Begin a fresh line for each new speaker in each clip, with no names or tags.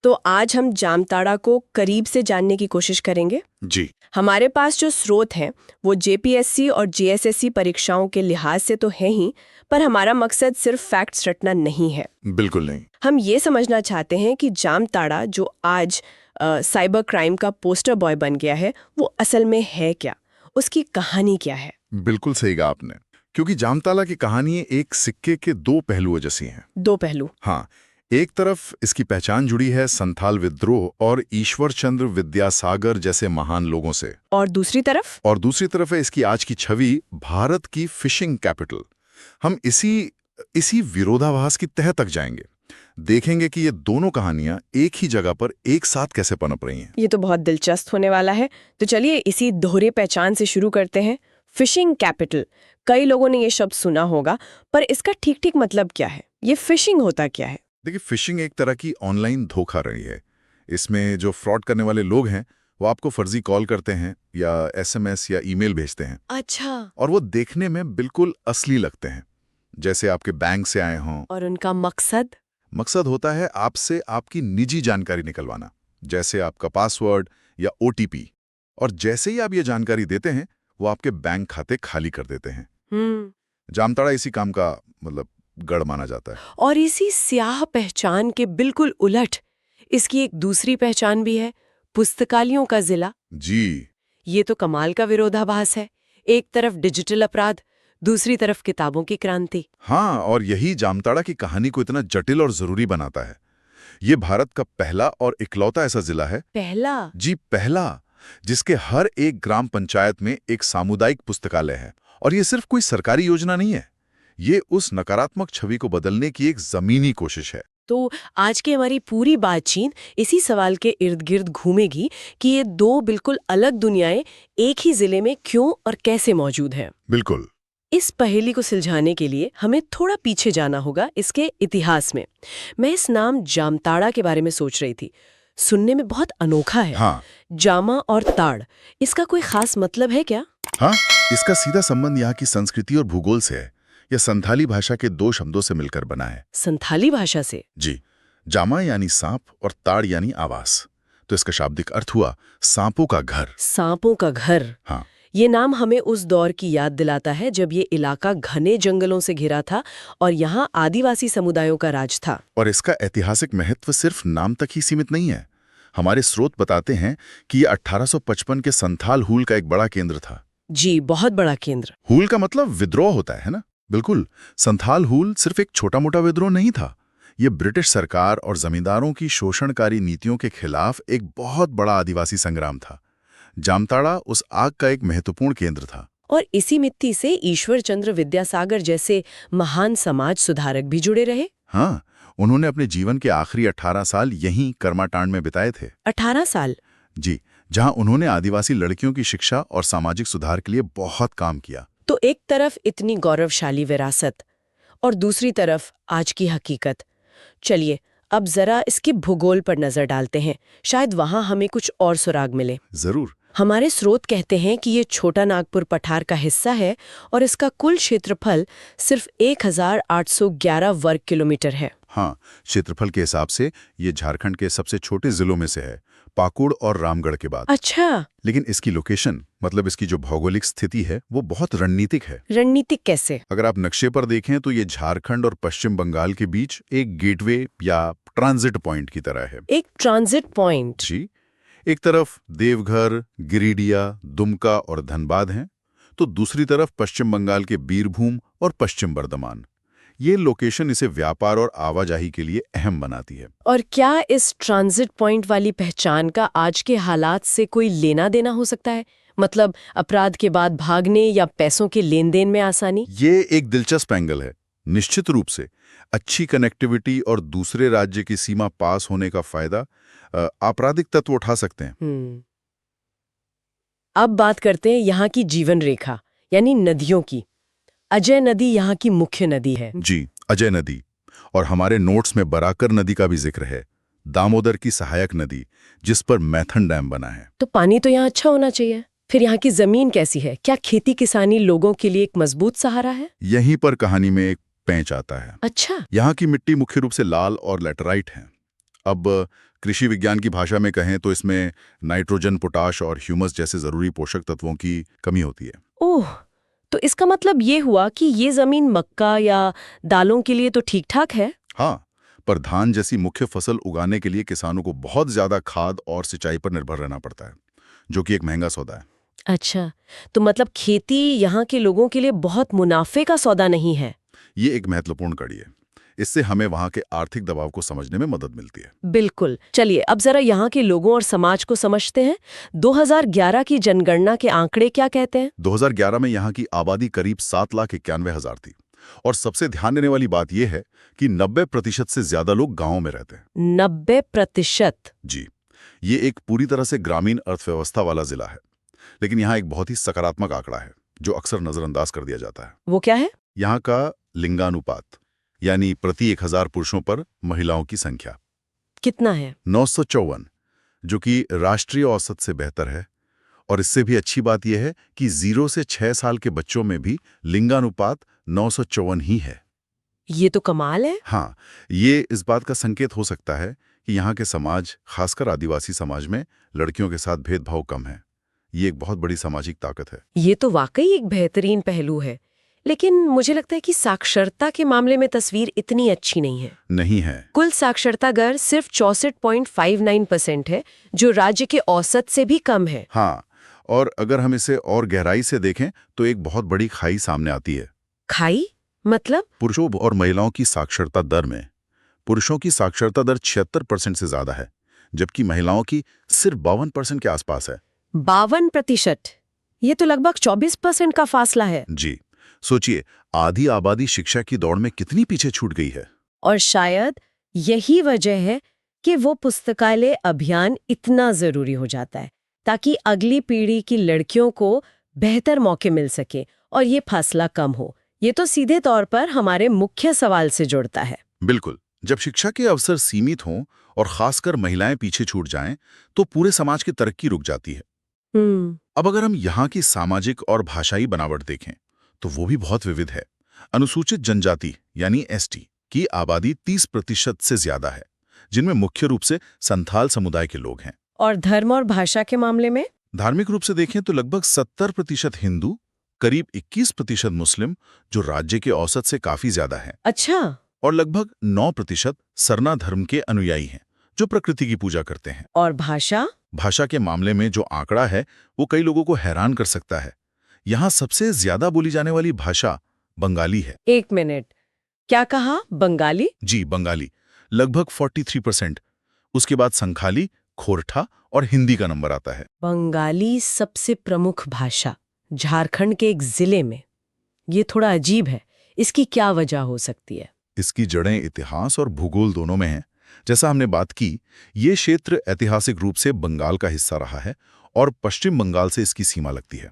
तो आज हम जामताड़ा को करीब से जानने की कोशिश करेंगे।
जी।
हमारे पास जो स्रोत हैं वो जेपीएससी और जीएसएससी परीक्षाओं के लिहाज से तो है ही, पर हमारा मकसद सिर्फ फैक्ट्स रटना नहीं है।
बिल्कुल नहीं।
हम ये समझना चाहते हैं कि जामताड़ा जो आज साइबर क्राइम का पोस्टर बॉय बन गया है वो असल में है क्या, उसकी कहानी क्या है।
बिल्कुल सही कहा आपने, क्योंकि जामताड़ा की कहानी एक सिक्के के दो पहलुओं जैसी हैं।
दो पहलू।
हाँ, एक तरफ इसकी पहचान जुड़ी है संथाल विद्रोह और ईश्वर चंद्र विद्यासागर जैसे महान लोगों से,
और दूसरी तरफ
है इसकी आज की छवि भारत की फिशिंग कैपिटल। हम इसी विरोधाभास की तह तक जाएंगे, देखेंगे कि ये दोनों कहानियां एक ही जगह पर एक साथ कैसे पनप रही हैं।
ये तो बहुत दिलचस्प होने वाला है। तो चलिए इसी दोहरे पहचान से शुरू करते हैं। फिशिंग कैपिटल, कई लोगों ने ये शब्द सुना होगा, पर इसका ठीक ठीक मतलब क्या है? ये फिशिंग होता क्या है?
देखिए, फिशिंग एक तरह की ऑनलाइन धोखा रही है। इसमें जो फ्रॉड करने वाले लोग हैं वो आपको फर्जी कॉल करते हैं या एसएमएस या ईमेल भेजते हैं।
अच्छा।
और वो देखने में बिल्कुल असली लगते हैं, जैसे आपके बैंक से आए हों।
और उनका मकसद
होता है आपसे आपकी निजी जानकारी निकलवाना, जैसे आपका पासवर्ड या ओटीपी। और जैसे ही आप ये जानकारी देते हैं वो आपके बैंक खाते खाली कर देते हैं। जामताड़ा इसी काम का गढ़ माना जाता है।
और इसी स्याह पहचान के बिल्कुल उलट इसकी एक दूसरी पहचान भी है, पुस्तकालयों का जिला।
जी।
ये तो कमाल का विरोधाभास है। एक तरफ डिजिटल अपराध, दूसरी तरफ किताबों की क्रांति।
हाँ, और यही जामताड़ा की कहानी को इतना जटिल और जरूरी बनाता है। ये भारत का पहला और इकलौता ऐसा जिला है।
पहला?
जी, पहला, जिसके हर एक ग्राम पंचायत में एक सामुदायिक पुस्तकालय है। और ये सिर्फ कोई सरकारी योजना नहीं है, ये उस नकारात्मक छवि को बदलने की एक जमीनी कोशिश है।
तो आज की हमारी पूरी बातचीत इसी सवाल के इर्द गिर्द घूमेगी कि ये दो बिल्कुल अलग दुनियाएं एक ही जिले में क्यों और कैसे मौजूद हैं।
बिल्कुल।
इस पहेली को सुलझाने के लिए हमें थोड़ा पीछे जाना होगा इसके इतिहास में। मैं इस नाम जामताड़ा के बारे में सोच रही थी, सुनने में बहुत अनोखा है।
हाँ।
जामा और ताड़, इसका कोई खास मतलब है क्या?
हाँ, इसका सीधा संबंध यहाँ की संस्कृति और भूगोल से है। यह संथाली भाषा के दो शब्दों से मिलकर बना है।
संथाली भाषा से?
जी। जामा यानी सांप और ताड़ यानी आवास, तो इसका शाब्दिक अर्थ हुआ सांपों का घर।
सांपों का घर।
हाँ।
ये नाम हमें उस दौर की याद दिलाता है जब ये इलाका घने जंगलों से घिरा था और यहाँ आदिवासी समुदायों का राज था।
और इसका ऐतिहासिक महत्व सिर्फ नाम तक ही सीमित नहीं है। हमारे स्रोत बताते हैं कि ये 1855 के संथाल हूल का एक बड़ा केंद्र था।
जी, बहुत बड़ा केंद्र।
हूल का मतलब विद्रोह होता है ना? बिल्कुल। संथाल हूल सिर्फ एक छोटा मोटा विद्रोह नहीं था, ये ब्रिटिश सरकार और जमींदारों की शोषणकारी नीतियों के खिलाफ एक बहुत बड़ा आदिवासी संग्राम था। जामताड़ा उस आग का एक महत्वपूर्ण केंद्र था।
और इसी मिट्टी से ईश्वर चंद्र विद्यासागर जैसे महान समाज सुधारक भी जुड़े रहे।
हाँ, उन्होंने अपने जीवन के आखिरी 18 साल यहीं कर्माटांड में बिताए थे।
18 साल?
जी, जहां उन्होंने आदिवासी लड़कियों की शिक्षा और सामाजिक सुधार के लिए बहुत काम किया।
तो एक तरफ इतनी गौरवशाली विरासत और दूसरी तरफ आज की हकीकत। चलिए अब जरा इसके भूगोल पर नजर डालते हैं, शायद वहां हमें कुछ और सुराग मिले।
जरूर।
हमारे स्रोत कहते हैं कि ये छोटा नागपुर पठार का हिस्सा है और इसका कुल क्षेत्रफल सिर्फ 1811 वर्ग किलोमीटर है।
हाँ, क्षेत्रफल के हिसाब से ये झारखंड के सबसे छोटे जिलों में से है, पाकुड़ और रामगढ़ के बाद।
अच्छा।
लेकिन इसकी लोकेशन, इसकी जो भौगोलिक स्थिति है वो बहुत रणनीतिक है।
रणनीतिक कैसे?
अगर आप नक्शे पर देखें तो ये झारखंड और पश्चिम बंगाल के बीच एक गेटवे या ट्रांजिट पॉइंट की तरह है।
एक ट्रांजिट पॉइंट?
जी। एक तरफ देवघर, गिरिडीह, दुमका और धनबाद हैं, तो दूसरी तरफ पश्चिम बंगाल के बीरभूम और पश्चिम बर्धमान। ये लोकेशन इसे व्यापार और आवाजाही के लिए अहम बनाती है।
और क्या इस ट्रांजिट पॉइंट वाली पहचान का आज के हालात से कोई लेना देना हो सकता है? मतलब अपराध के बाद भागने या पैसों के लेन देन में आसानी?
ये एक दिलचस्प एंगल है। निश्चित रूप से अच्छी कनेक्टिविटी और दूसरे राज्य की सीमा पास होने का फायदा आपराधिक तत्व उठा सकते हैं।
अब बात करते हैं यहाँ की जीवन रेखा, यानी नदियों की। अजय नदी यहाँ की मुख्य नदी है।
जी, अजय नदी। और हमारे नोट्स में बराकर नदी का भी जिक्र है, दामोदर की सहायक नदी, जिस पर मैथन डैम बना है।
तो पानी तो यहाँ अच्छा होना चाहिए। फिर यहाँ की जमीन कैसी है? क्या खेती किसानी लोगों के लिए एक मजबूत सहारा है?
यहीं पर कहानी में एक पेंच आता है।
अच्छा।
यहाँ की मिट्टी मुख्य रूप से लाल और लैटराइट है। अब कृषि विज्ञान की भाषा में कहें तो इसमें नाइट्रोजन, पोटाश और ह्यूमस जैसे जरूरी पोषक तत्वों की कमी होती है।
ओह, तो इसका मतलब ये हुआ कि ये जमीन मक्का या दालों के लिए तो ठीक ठाक है।
हाँ, पर धान जैसी मुख्य फसल उगाने के लिए किसानों को बहुत ज्यादा खाद और सिंचाई पर निर्भर रहना पड़ता है, जो कि एक महंगा सौदा है।
अच्छा, तो मतलब खेती यहाँ के लोगों के लिए बहुत मुनाफे का सौदा नहीं है।
ये एक महत्वपूर्ण कड़ी है। इससे हमें वहाँ के आर्थिक दबाव को समझने में मदद मिलती है।
बिल्कुल। चलिए अब जरा यहाँ के लोगों और समाज को समझते हैं। 2011 की जनगणना के आंकड़े क्या कहते हैं?
2011 में यहाँ की आबादी करीब 7,91,000 थी। और सबसे ध्यान देने वाली बात यह है कि 90% से ज्यादा लोग गांवों में रहते हैं।
90%?
जी, ये एक पूरी तरह से ग्रामीण अर्थव्यवस्था वाला जिला है। लेकिन यहाँ एक बहुत ही सकारात्मक आंकड़ा है जो अक्सर नजरअंदाज कर दिया जाता है।
वो क्या है?
यहाँ का लिंगानुपात, यानी प्रति 1000 पुरुषों पर महिलाओं की संख्या
कितना है?
954, जो कि राष्ट्रीय औसत से बेहतर है। और इससे भी अच्छी बात यह है कि 0 से 6 साल के बच्चों में भी लिंगानुपात 954 ही है।
ये तो कमाल है।
हाँ, ये इस बात का संकेत हो सकता है कि यहाँ के समाज, खासकर आदिवासी समाज में लड़कियों के साथ भेदभाव कम है। ये एक बहुत बड़ी सामाजिक ताकत है।
ये तो वाकई एक बेहतरीन पहलू है। लेकिन मुझे लगता है कि साक्षरता के मामले में तस्वीर इतनी अच्छी नहीं है।
नहीं है।
कुल साक्षरता दर सिर्फ 64.59% है, जो राज्य के औसत से भी कम है।
हाँ, और अगर हम इसे और गहराई से देखें तो एक बहुत बड़ी खाई सामने आती है।
खाई मतलब?
पुरुषों और महिलाओं की साक्षरता दर में पुरुषों की साक्षरता दर 76% से ज्यादा है, जबकि महिलाओं की सिर्फ 52% के आसपास है।
52%? ये तो लगभग 24% का फासला है।
जी, सोचिए, आधी आबादी शिक्षा की दौड़ में कितनी पीछे छूट गई है।
और शायद यही वजह है कि वो पुस्तकालय अभियान इतना जरूरी हो जाता है, ताकि अगली पीढ़ी की लड़कियों को बेहतर मौके मिल सके और ये फासला कम हो। ये तो सीधे तौर पर हमारे मुख्य सवाल से जुड़ता है।
बिल्कुल। जब शिक्षा के अवसर सीमित हों और खासकर महिलाएं पीछे छूट जाएं, तो पूरे समाज की तरक्की रुक जाती है। अब अगर हम यहाँ की सामाजिक और भाषाई बनावट देखें तो वो भी बहुत विविध है। अनुसूचित जनजाति यानी एसटी की आबादी 30% से ज्यादा है, जिनमें मुख्य रूप से संथाल समुदाय के लोग हैं।
और धर्म और भाषा के मामले में?
धार्मिक रूप से देखें तो लगभग 70% हिंदू, करीब 21% मुस्लिम, जो राज्य के औसत से काफी ज्यादा है।
अच्छा।
और लगभग 9% सरना धर्म के अनुयायी हैं, जो प्रकृति की पूजा करते हैं।
और भाषा?
भाषा के मामले में जो आंकड़ा है वो कई लोगों को हैरान कर सकता है। यहाँ सबसे ज्यादा बोली जाने वाली भाषा बंगाली है।
1 मिनट, क्या कहा? बंगाली?
जी, बंगाली लगभग 43%। उसके बाद संखाली, खोरठा और हिंदी का नंबर आता है।
बंगाली सबसे प्रमुख भाषा झारखंड के एक जिले में। ये थोड़ा अजीब है। इसकी क्या वजह हो सकती है?
इसकी जड़ें इतिहास और भूगोल दोनों में हैं। जैसा हमने बात की, ये क्षेत्र ऐतिहासिक रूप से बंगाल का हिस्सा रहा है और पश्चिम बंगाल से इसकी सीमा लगती है।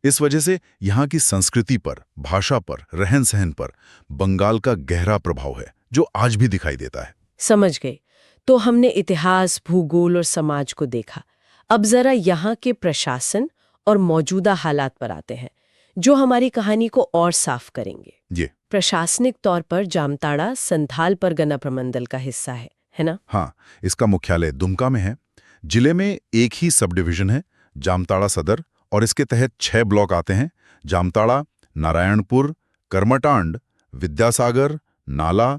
इस वजह से यहाँ की संस्कृति पर, भाषा पर, रहन सहन पर बंगाल का गहरा प्रभाव है, जो आज भी दिखाई देता है।
समझ गई। तो हमने इतिहास, भूगोल और समाज को देखा। अब जरा यहाँ के प्रशासन और मौजूदा हालात पर आते हैं, जो हमारी कहानी को और साफ करेंगे।
ये
प्रशासनिक तौर पर जामताड़ा संथाल परगना प्रमंडल का हिस्सा है ना?
हाँ, इसका मुख्यालय दुमका में है। जिले में एक ही सब डिवीजन है, जामताड़ा सदर, और इसके तहत 6 ब्लॉक आते हैं: जामताड़ा, नारायणपुर, कर्मटांड, विद्यासागर, नाला,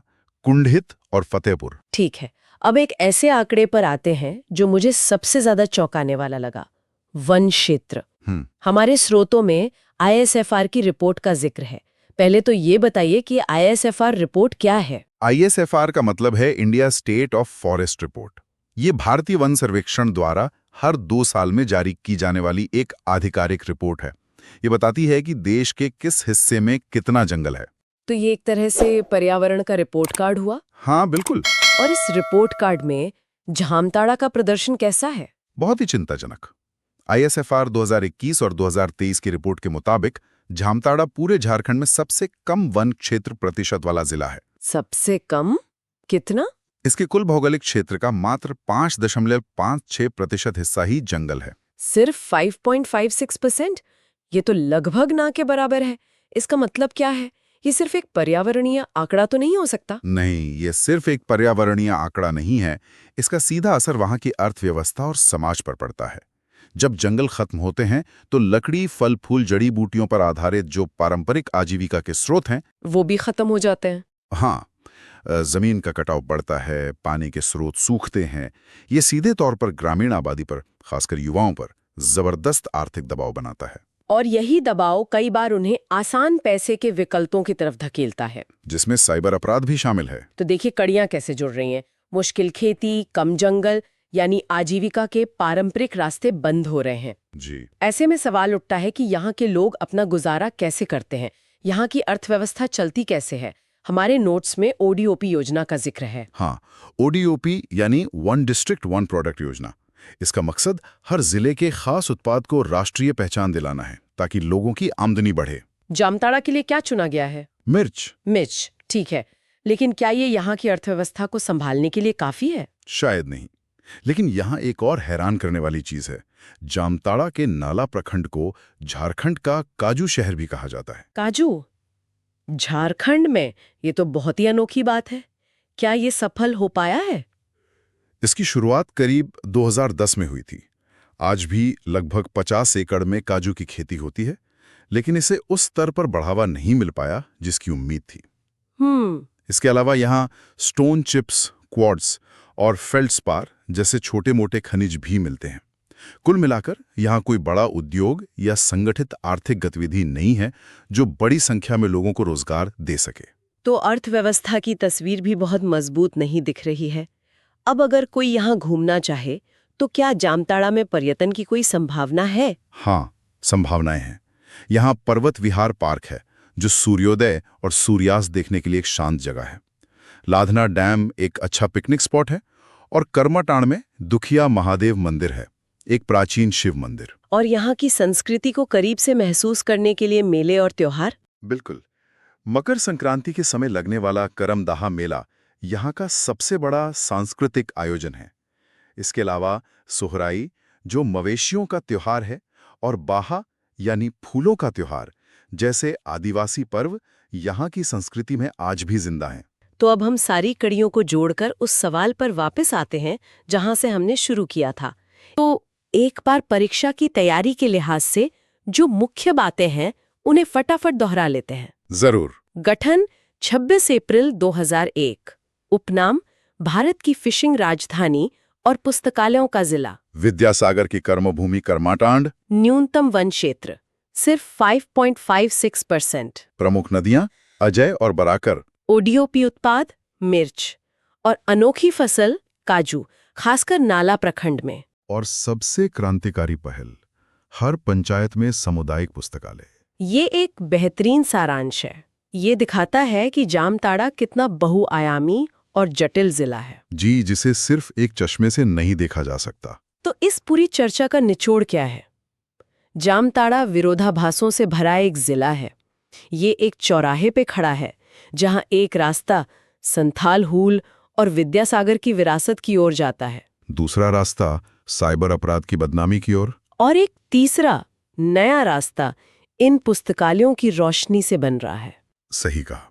कुंडित और फतेहपुर।
ठीक है। अब एक ऐसे आंकड़े पर आते हैं जो मुझे सबसे ज्यादा चौंकाने वाला लगा, वन क्षेत्र। हमारे स्रोतों में ISFR की रिपोर्ट का जिक्र है। पहले तो ये बताइए कि ISFR रिपोर्ट क्या है?
ISFR का मतलब है India state of forest report. ये भारतीय वन सर्वेक्षण द्वारा हर 2 साल में जारी की जाने वाली एक आधिकारिक रिपोर्ट है। ये बताती है कि देश के किस हिस्से में कितना जंगल है।
तो ये एक तरह से पर्यावरण का रिपोर्ट कार्ड हुआ।
हाँ, बिल्कुल।
और इस रिपोर्ट कार्ड में जामताड़ा का प्रदर्शन कैसा है?
बहुत ही चिंताजनक। ISFR 2021 और 2023 की रिपोर्ट के मुताबिक जामताड़ा पूरे झारखंड में सबसे कम वन क्षेत्र प्रतिशत वाला जिला है।
सबसे कम? कितना?
इसके कुल भौगोलिक क्षेत्र का मात्र 5.56% हिस्सा ही जंगल है।
सिर्फ 5.56%? ये तो लगभग ना के बराबर है। इसका मतलब क्या है? ये सिर्फ एक पर्यावरणीय आंकड़ा तो नहीं हो सकता?
नहीं, ये सिर्फ एक पर्यावरणीय आंकड़ा नहीं है। इसका सीधा असर वहां की अर्थव्यवस्था और समाज पर पड़ता है। जब जंगल खत्म होते हैं तो लकड़ी, फल फूल, जड़ी बूटियों पर आधारित जो पारंपरिक आजीविका के स्रोत हैं,
वो भी खत्म हो जाते हैं।
हाँ, जमीन का कटाव बढ़ता है, पानी के स्रोत सूखते हैं। ये सीधे तौर पर ग्रामीण आबादी पर, खासकर युवाओं पर, जबरदस्त आर्थिक दबाव बनाता है,
और यही दबाव कई बार उन्हें आसान पैसे के विकल्पों की तरफ धकेलता है।
जिसमें साइबर अपराध भी शामिल है।
तो देखिए कड़ियां कैसे जुड़ रही हैं। मुश्किल खेती, कम जंगल, यानी आजीविका के पारंपरिक रास्ते बंद हो रहे हैं।
जी,
ऐसे में सवाल उठता है कि यहाँ के लोग अपना गुजारा कैसे करते हैं, यहाँ की अर्थव्यवस्था चलती कैसे है। हमारे नोट्स में ओडीओपी योजना का जिक्र है।
हाँ, ओडीओपी यानी वन डिस्ट्रिक्ट वन प्रोडक्ट योजना। इसका मकसद हर जिले के खास उत्पाद को राष्ट्रीय पहचान दिलाना है ताकि लोगों की आमदनी बढ़े।
जामताड़ा के लिए क्या चुना गया है?
मिर्च।
मिर्च, ठीक है। लेकिन क्या ये यहाँ की अर्थव्यवस्था को संभालने के लिए काफी है?
शायद नहीं। लेकिन यहाँ एक और हैरान करने वाली चीज है। जामताड़ा के नाला प्रखंड को झारखंड का काजू शहर भी कहा जाता है।
काजू? झारखंड में? ये तो बहुत ही अनोखी बात है। क्या ये सफल हो पाया है?
इसकी शुरुआत करीब 2010 में हुई थी। आज भी लगभग 50 एकड़ में काजू की खेती होती है, लेकिन इसे उस स्तर पर बढ़ावा नहीं मिल पाया जिसकी उम्मीद थी। इसके अलावा यहाँ स्टोन चिप्स, क्वार्ट्ज और फेल्डस्पार जैसे छोटे-मोटे खनिज भी मिलते हैं। कुल मिलाकर यहाँ कोई बड़ा उद्योग या संगठित आर्थिक गतिविधि नहीं है जो बड़ी संख्या में लोगों को रोजगार दे सके।
तो अर्थव्यवस्था की तस्वीर भी बहुत मजबूत नहीं दिख रही है। अब अगर कोई यहाँ घूमना चाहे तो क्या जामताड़ा में पर्यटन की कोई संभावना है?
हाँ, संभावनाएं हैं। यहाँ पर्वत विहार पार्क है जो सूर्योदय और सूर्यास्त देखने के लिए एक शांत जगह है। लाधना डैम एक अच्छा पिकनिक स्पॉट है और कर्माटाण में दुखिया महादेव मंदिर है, एक प्राचीन शिव मंदिर।
और यहाँ की संस्कृति को करीब से महसूस करने के लिए मेले और त्योहार?
बिल्कुल। मकर संक्रांति के समय लगने वाला करमदाहा मेला यहाँ का सबसे बड़ा सांस्कृतिक आयोजन है। इसके अलावा सोहराई, जो मवेशियों का त्योहार है, और बाहा यानी फूलों का त्योहार जैसे आदिवासी पर्व यहाँ की संस्कृति में आज भी जिंदा हैं।
तो अब हम सारी कड़ियों को जोड़कर उस सवाल पर वापस आते हैं जहां से हमने शुरू किया था। तो एक बार परीक्षा की तैयारी के लिहाज से जो मुख्य बातें हैं उन्हें फटाफट दोहरा लेते हैं।
जरूर।
गठन 26 अप्रैल 2001। उपनाम भारत की फिशिंग राजधानी और पुस्तकालयों का जिला।
विद्यासागर की कर्मभूमि कर्माटांड।
न्यूनतम वन क्षेत्र सिर्फ 5.56%।
प्रमुख नदियां अजय और बराकर।
ओडीओपी उत्पाद मिर्च और अनोखी फसल काजू, खासकर नाला प्रखंड में।
और सबसे क्रांतिकारी पहल, हर पंचायत में सामुदायिक पुस्तकालय।
ये एक बेहतरीन सारांश है। ये दिखाता है कि जामताड़ा कितना बहुआयामी और जटिल जिला है।
जी, जिसे सिर्फ एक चश्मे से नहीं देखा जा सकता।
तो इस पूरी चर्चा का निचोड़ क्या है? जामताड़ा विरोधाभासों से भरा एक जिला है। ये एक चौराहे पे खड़ा है जहां एक रास्ता संथाल हूल और विद्यासागर की विरासत की ओर जाता है,
दूसरा रास्ता साइबर अपराध की बदनामी की ओर,
और एक तीसरा नया रास्ता इन पुस्तकालयों की रोशनी से बन रहा है।
सही कहा।